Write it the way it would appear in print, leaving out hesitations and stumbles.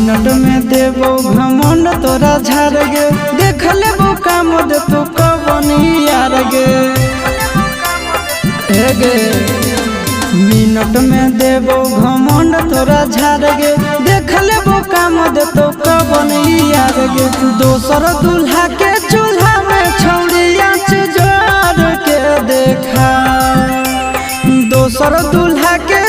Minute में देबो घमंड तोरा झाड़ गे, देख लेबो काम दे तू कवनी यार गे। गे मिनट में देबो घमंड तोरा झाड़ गे, देख लेबो काम दे तू कवनी यार गे। दोसर दूल्हा के चूल्हा में छौड़िया जोड़ के देखा, दोसर दूल्हा के